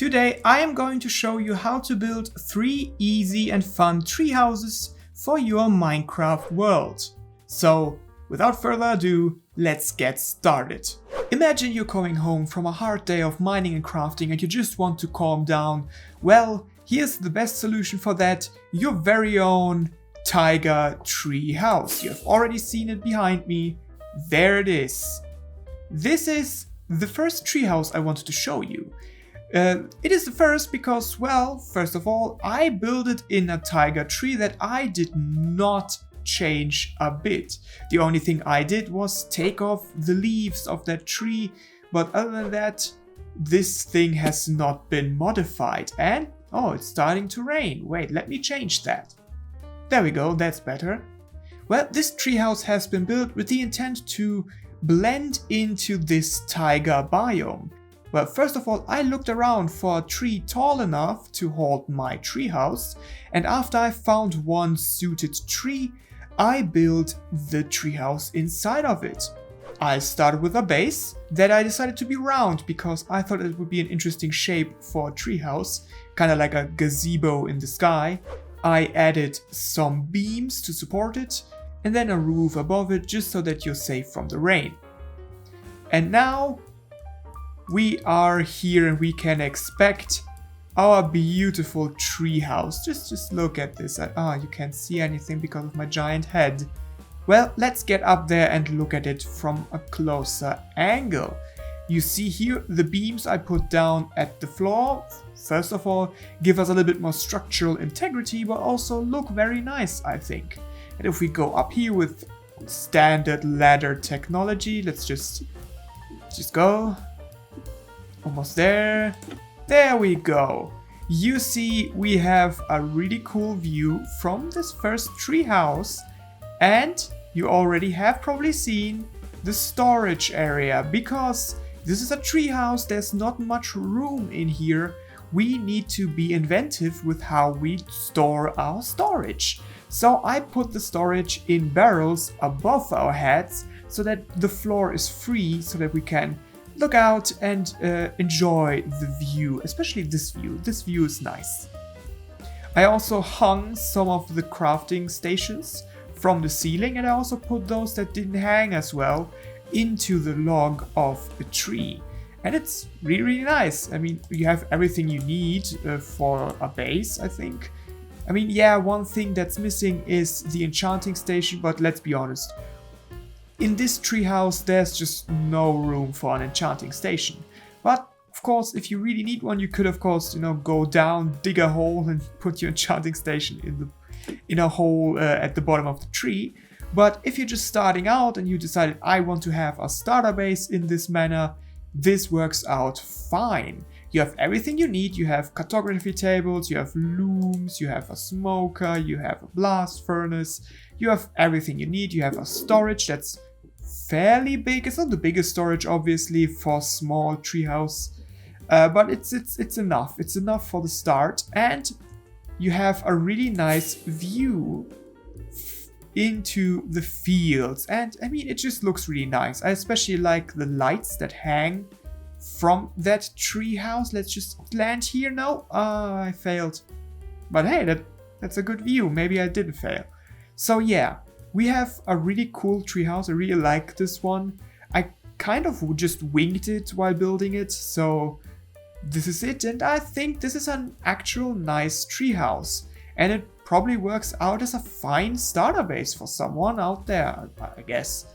Today I am going to show you how to build 3 easy and fun tree houses for your Minecraft world. So, without further ado, let's get started. Imagine you're coming home from a hard day of mining and crafting and you just want to calm down. Well, here's the best solution for that, your very own Tiger tree house. You have already seen it behind me. There it is. This is the first tree house I wanted to show you. It is the first because, well, first of all, I built it in a tiger tree that I did not change a bit. The only thing I did was take off the leaves of that tree, but other than that, this thing has not been modified. And, oh, it's starting to rain. Wait, let me change that. There we go, that's better. Well, this treehouse has been built with the intent to blend into this taiga biome. Well, first of all, I looked around for a tree tall enough to hold my treehouse, and after I found one suited tree, I built the treehouse inside of it. I started with a base that I decided to be round because I thought it would be an interesting shape for a treehouse, kind of like a gazebo in the sky. I added some beams to support it, and then a roof above it just so that you're safe from the rain. And now we are here and we can expect our beautiful treehouse. Just look at this. You can't see anything because of my giant head. Well, let's get up there and look at it from a closer angle. You see here the beams I put down at the floor. First of all, give us a little bit more structural integrity, but also look very nice, I think. And if we go up here with standard ladder technology, let's just go. Almost there. There we go. You see, we have a really cool view from this first treehouse, and you already have probably seen the storage area. Because this is a treehouse, there's not much room in here. We need to be inventive with how we store our storage. So I put the storage in barrels above our heads so that the floor is free, so that we can look out and enjoy the view, especially this view. This view is nice. I also hung some of the crafting stations from the ceiling, and I also put those that didn't hang as well into the log of the tree. And it's really nice. I mean, you have everything you need for a base, I think. I mean, yeah, one thing that's missing is the enchanting station, but let's be honest. In this treehouse, there's just no room for an enchanting station. But, of course, if you really need one, you could, of course, go down, dig a hole and put your enchanting station in a hole at the bottom of the tree. But if you're just starting out and you decided, I want to have a starter base in this manner, this works out fine. You have everything you need. You have cartography tables, you have looms, you have a smoker, you have a blast furnace, you have everything you need. You have a storage that's fairly big. It's not the biggest storage, obviously, for small treehouse, but it's enough. It's enough for the start, and you have a really nice view into the fields. And I mean, it just looks really nice. I especially like the lights that hang from that tree house. Let's just land here now. I failed. But hey, that's a good view. Maybe I didn't fail. So yeah, we have a really cool tree house. I really like this one. I kind of just winged it while building it. So this is it. And I think this is an actual nice tree house. And it probably works out as a fine starter base for someone out there, I guess.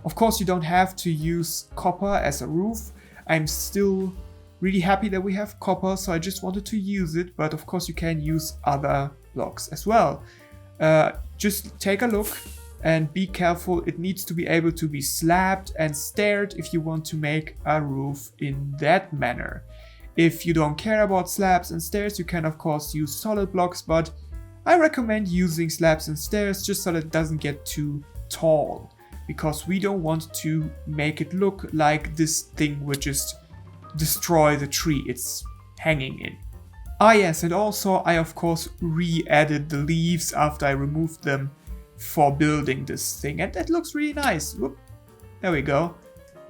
Of course, you don't have to use copper as a roof. I'm still really happy that we have copper, so I just wanted to use it, but of course you can use other blocks as well. Just take a look and be careful. It needs to be able to be slabbed and staired if you want to make a roof in that manner. If you don't care about slabs and stairs, you can of course use solid blocks, but I recommend using slabs and stairs just so that it doesn't get too tall, because we don't want to make it look like this thing would just destroy the tree it's hanging in. Ah yes, and also I of course re-added the leaves after I removed them for building this thing, and that looks really nice. Whoop. There we go.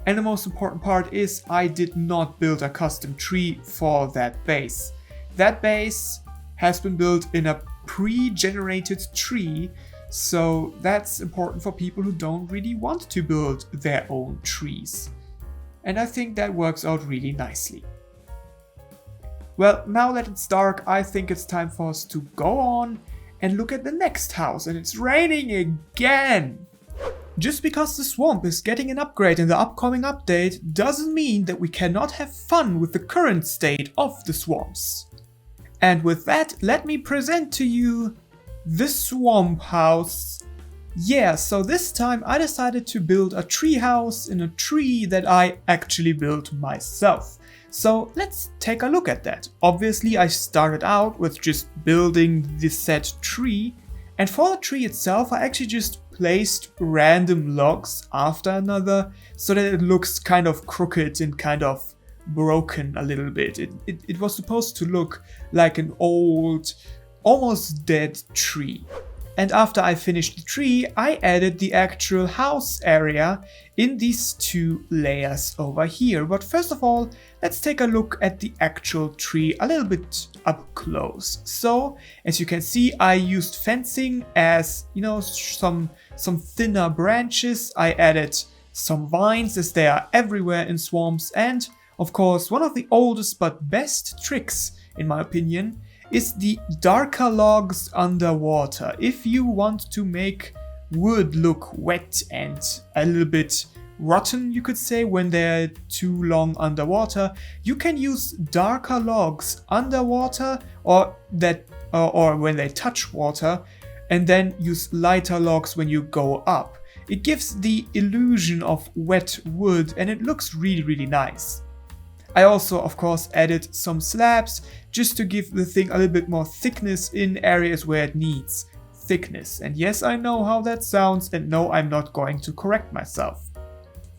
And the most important part is I did not build a custom tree for that base. That base has been built in a pre-generated tree, so that's important for people who don't really want to build their own trees. And I think that works out really nicely. Well, now that it's dark, I think it's time for us to go on and look at the next house, and it's raining again! Just because the swamp is getting an upgrade in the upcoming update doesn't mean that we cannot have fun with the current state of the swamps. And with that, let me present to you the swamp house. Yeah, so this time I decided to build a tree house in a tree that I actually built myself. So let's take a look at that. Obviously I started out with just building the said tree, and for the tree itself I actually just placed random logs after another so that it looks kind of crooked and kind of broken a little bit. It was supposed to look like an old, almost dead tree. And after I finished the tree, I added the actual house area in these two layers over here. But first of all, let's take a look at the actual tree a little bit up close. So, as you can see, I used fencing as, some thinner branches. I added some vines as they are everywhere in swamps. And, of course, one of the oldest but best tricks, in my opinion, is the darker logs underwater. If you want to make wood look wet and a little bit rotten, you could say, when they're too long underwater, you can use darker logs underwater or when they touch water, and then use lighter logs when you go up. It gives the illusion of wet wood and it looks really, really nice. I also, of course, added some slabs just to give the thing a little bit more thickness in areas where it needs thickness. And yes, I know how that sounds, and no, I'm not going to correct myself.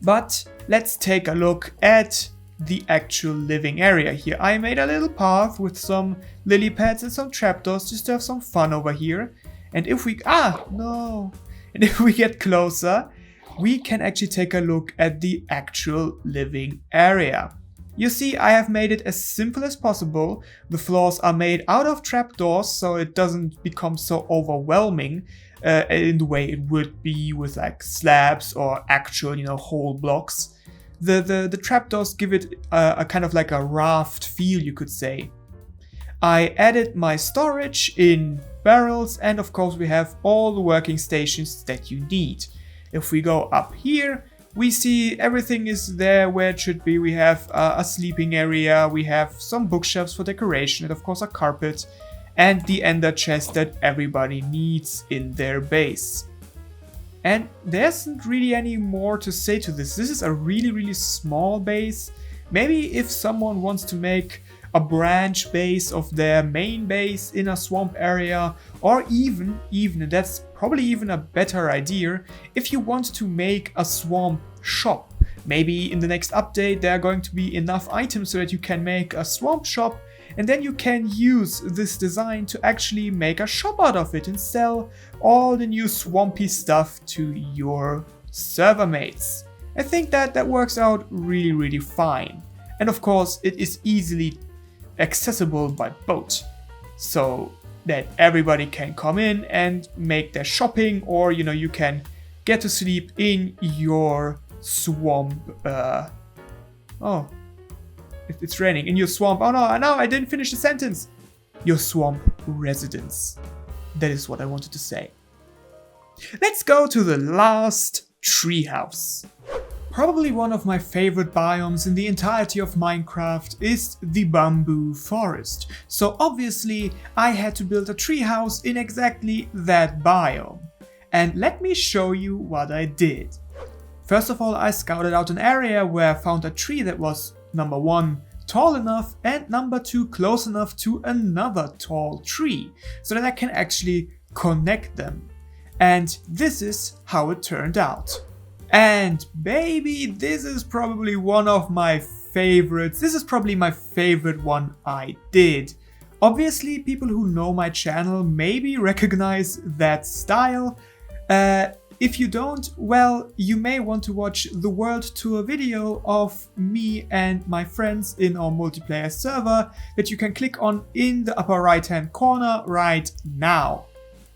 But let's take a look at the actual living area here. I made a little path with some lily pads and some trapdoors just to have some fun over here. And if we get closer, we can actually take a look at the actual living area. You see, I have made it as simple as possible. The floors are made out of trapdoors, so it doesn't become so overwhelming in the way it would be with like slabs or actual, whole blocks. The trapdoors give it a kind of like a raft feel, you could say. I added my storage in barrels, and of course we have all the working stations that you need. If we go up here, we see everything is there where it should be. We have a sleeping area, we have some bookshelves for decoration, and of course a carpet, and the ender chest that everybody needs in their base. And there isn't really any more to say to this. This is a really, really small base. Maybe if someone wants to make a branch base of their main base in a swamp area, or even, and that's probably even a better idea, if you want to make a swamp shop. Maybe in the next update there are going to be enough items so that you can make a swamp shop, and then you can use this design to actually make a shop out of it and sell all the new swampy stuff to your server mates. I think that works out really, really fine. And of course it is easily accessible by boat, so that everybody can come in and make their shopping, or you can get to sleep in your swamp. It's raining. In your swamp. Oh no, I didn't finish the sentence. Your swamp residence. That is what I wanted to say. Let's go to the last treehouse. Probably one of my favorite biomes in the entirety of Minecraft is the bamboo forest. So obviously I had to build a treehouse in exactly that biome. And let me show you what I did. First of all, I scouted out an area where I found a tree that was number 1, tall enough, and number 2, close enough to another tall tree, so that I can actually connect them. And this is how it turned out. And baby, this is probably one of my favorites. This is probably my favorite one I did. Obviously, people who know my channel maybe recognize that style. if you don't, well, you may want to watch the world tour video of me and my friends in our multiplayer server that you can click on in the upper right hand corner right now.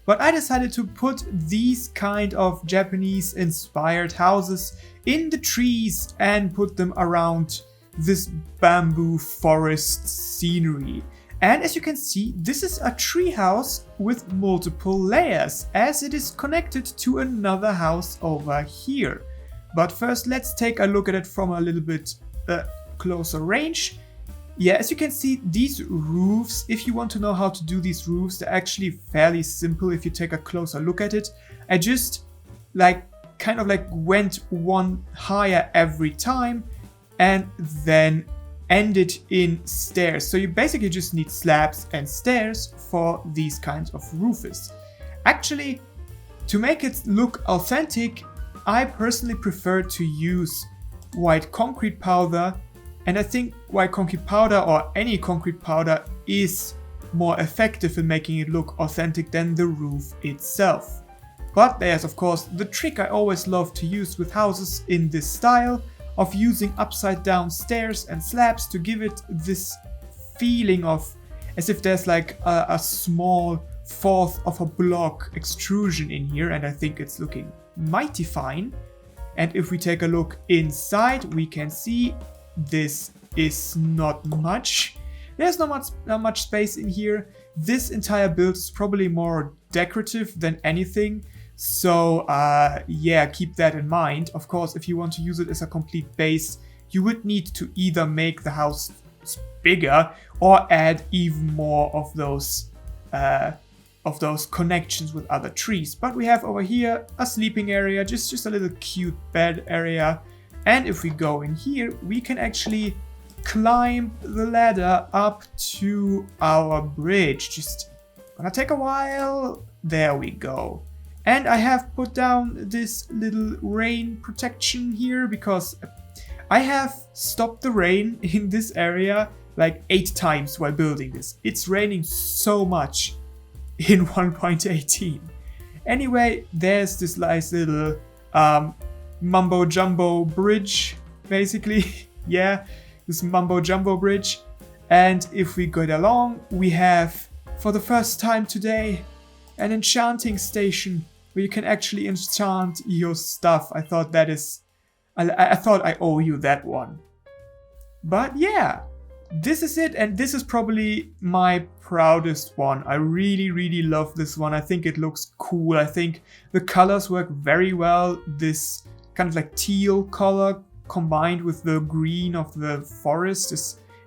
But I decided to put these kind of Japanese inspired houses in the trees and put them around this bamboo forest scenery. And as you can see, this is a treehouse with multiple layers, as it is connected to another house over here. But first, let's take a look at it from a little bit closer range. Yeah, as you can see, these roofs, if you want to know how to do these roofs, they're actually fairly simple if you take a closer look at it. I just kind of went one higher every time and then ended in stairs. So you basically just need slabs and stairs for these kinds of roofs. Actually, to make it look authentic, I personally prefer to use white concrete powder, and I think white concrete powder or any concrete powder is more effective in making it look authentic than the roof itself. But there's of course the trick I always love to use with houses in this style, of using upside down stairs and slabs to give it this feeling of as if there's like a small fourth of a block extrusion in here, and I think it's looking mighty fine. And if we take a look inside, we can see this is not much. There's not much space in here. This entire build is probably more decorative than anything. So yeah, keep that in mind. Of course, if you want to use it as a complete base, you would need to either make the house bigger or add even more of those connections with other trees. But we have over here a sleeping area, just a little cute bed area. And if we go in here, we can actually climb the ladder up to our bridge. Just gonna take a while. There we go. And I have put down this little rain protection here because I have stopped the rain in this area like 8 times while building this. It's raining so much in 1.18. Anyway, there's this nice little mumbo jumbo bridge, basically. Yeah, this mumbo jumbo bridge. And if we go along, we have, for the first time today, an enchanting station where you can actually enchant your stuff. I thought I owe you that one. But yeah, this is it, and this is probably my proudest one. I really love this one. I think it looks cool. I think the colors work very well. This kind of like teal color combined with the green of the forest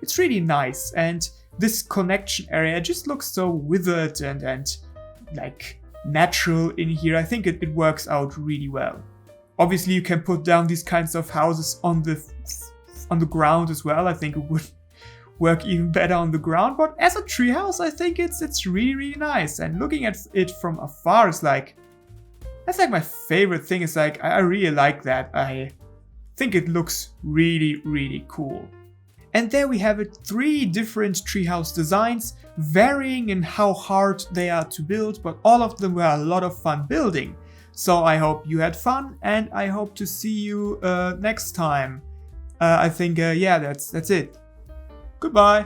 it's really nice. And this connection area just looks so withered and like natural in here. I think it works out really well. Obviously, you can put down these kinds of houses on the ground as well. I think it would work even better on the ground. But as a treehouse, I think it's really nice. And looking at it from afar is that's like my favorite thing. It's like I really like that. I think it looks really cool. And there we have it, 3 different treehouse designs, varying in how hard they are to build, but all of them were a lot of fun building. So I hope you had fun, and I hope to see you next time. I think, yeah, that's it. Goodbye.